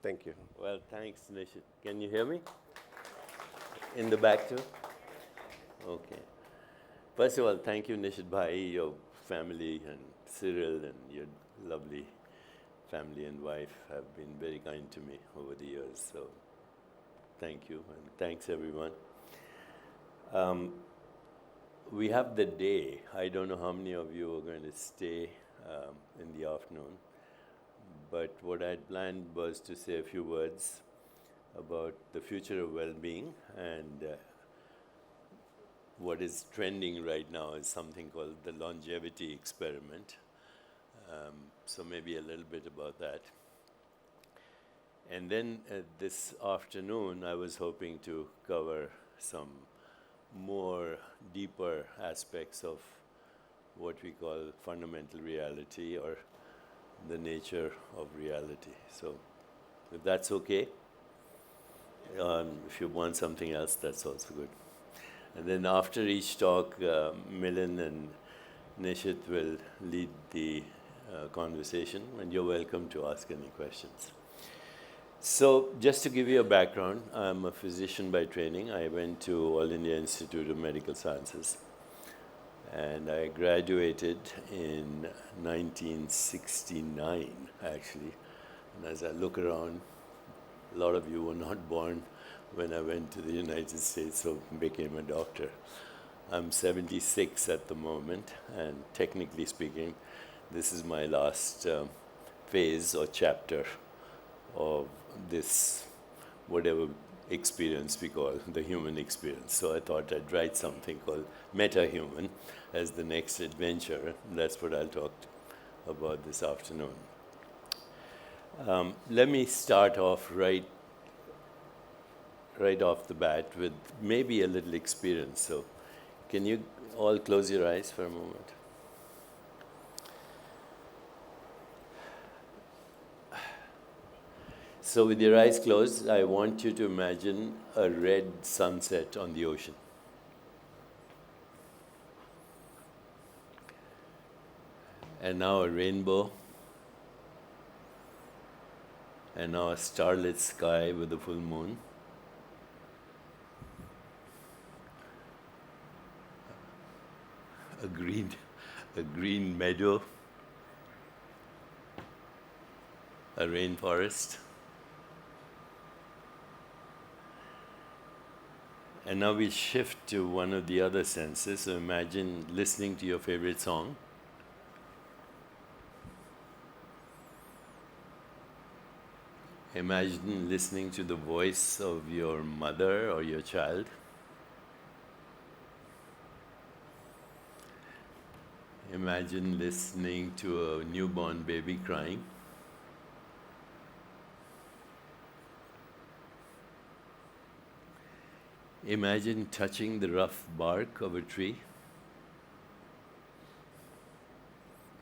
Thank you. Well, thanks, Nishith. Can you hear me? In the back too? Okay. First of all, thank you, Nishith Bhai, your family, and Cyril, and your lovely family and wife have been very kind to me over the years. So thank you, and thanks, everyone. We have the day. I don't know how many of you are going to stay in the afternoon, but what I'd planned was to say a few words about the future of well-being, and what is trending right now is something called the longevity experiment. So maybe a little bit about that. And then this afternoon, I was hoping to cover some more deeper aspects of what we call fundamental reality, or the nature of reality. So if that's okay, if you want something else, that's also good. And then after each talk, Milind and Nishith will lead the conversation, and you're welcome to ask any questions. So just to give you a background, I'm a physician by training. I went to All India Institute of Medical Sciences, and I graduated in 1969, actually. And as I look around, a lot of you were not born when I went to the United States, so became a doctor. I'm 76 at the moment, and technically speaking, this is my last phase or chapter of this, whatever experience we call the human experience. So I thought I'd write something called Meta-Human as the next adventure. And that's what I'll talk about this afternoon. Let me start off right off the bat with maybe a little experience. So can you all close your eyes for a moment? So with your eyes closed, I want you to imagine a red sunset on the ocean. And now a rainbow. And now a starlit sky with a full moon. A green meadow. A rainforest. And now we shift to one of the other senses. So imagine listening to your favorite song. Imagine listening to the voice of your mother or your child. Imagine listening to a newborn baby crying. Imagine touching the rough bark of a tree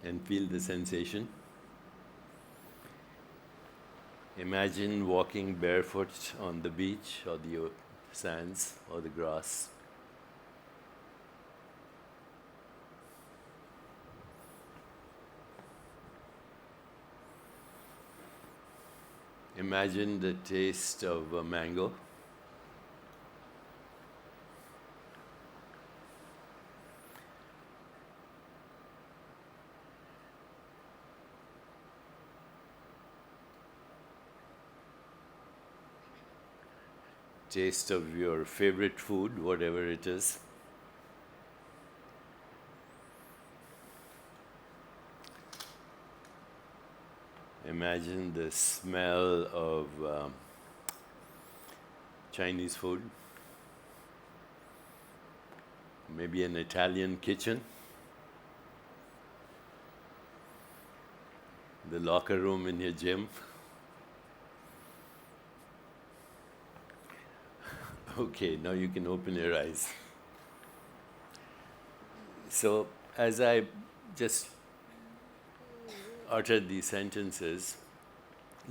and feel the sensation. Imagine walking barefoot on the beach or the sands or the grass. Imagine the taste of a mango. Taste of your favorite food, whatever it is. Imagine the smell of Chinese food, maybe an Italian kitchen, the locker room in your gym. Okay, now you can open your eyes. So as I just uttered these sentences,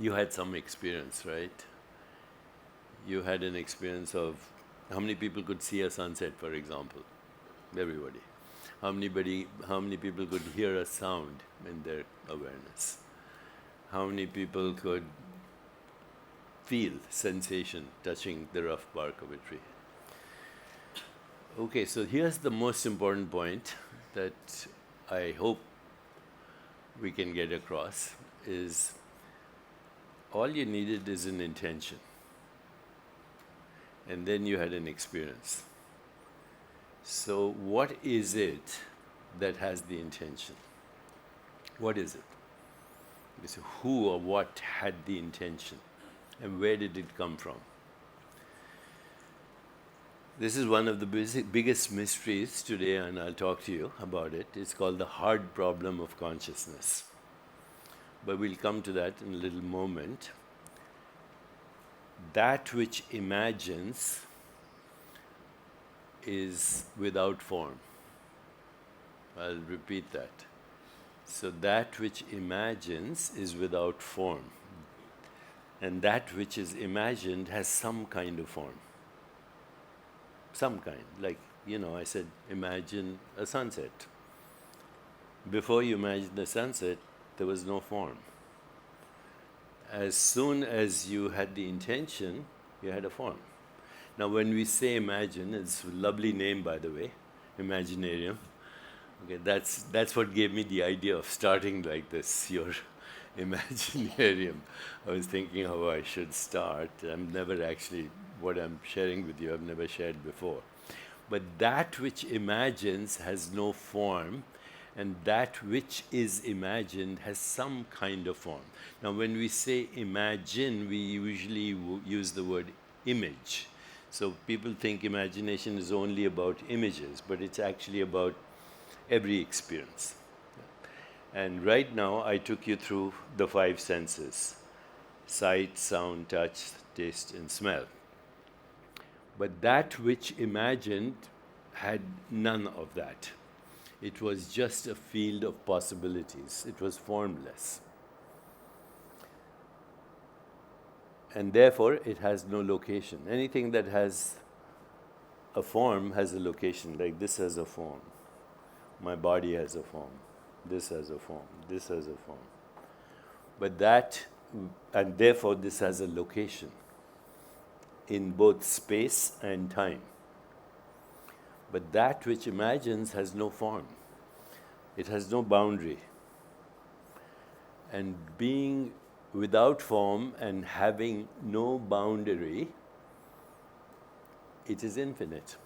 you had some experience, right? You had an experience of how many people could see a sunset, for example? Everybody. How many people could hear a sound in their awareness? How many people could feel, sensation, touching the rough bark of a tree. Okay, so here's the most important point that I hope we can get across is all you needed is an intention. And then you had an experience. So what is it that has the intention? What is it? So who or what had the intention? And where did it come from? This is one of the biggest mysteries today, and I'll talk to you about it. It's called the hard problem of consciousness. But we'll come to that in a little moment. That which imagines is without form. I'll repeat that. So that which imagines is without form. And that which is imagined has some kind of form. Some kind. Like, I said, imagine a sunset. Before you imagined the sunset, there was no form. As soon as you had the intention, you had a form. Now, when we say imagine, it's a lovely name, by the way, Imaginarium. Okay, that's what gave me the idea of starting like this, your Imaginarium. I was thinking how I should start. I'm never actually, what I'm sharing with you, I've never shared before. But that which imagines has no form, and that which is imagined has some kind of form. Now, when we say imagine, we usually use the word image. So people think imagination is only about images, but it's actually about every experience. And right now, I took you through the 5 senses: sight, sound, touch, taste, and smell. But that which imagined had none of that. It was just a field of possibilities. It was formless. And therefore, it has no location. Anything that has a form has a location, like this has a form. My body has a form. This has a form. This has a form. But that, and therefore this has a location in both space and time. But that which imagines has no form. It has no boundary. And being without form and having no boundary, it is infinite.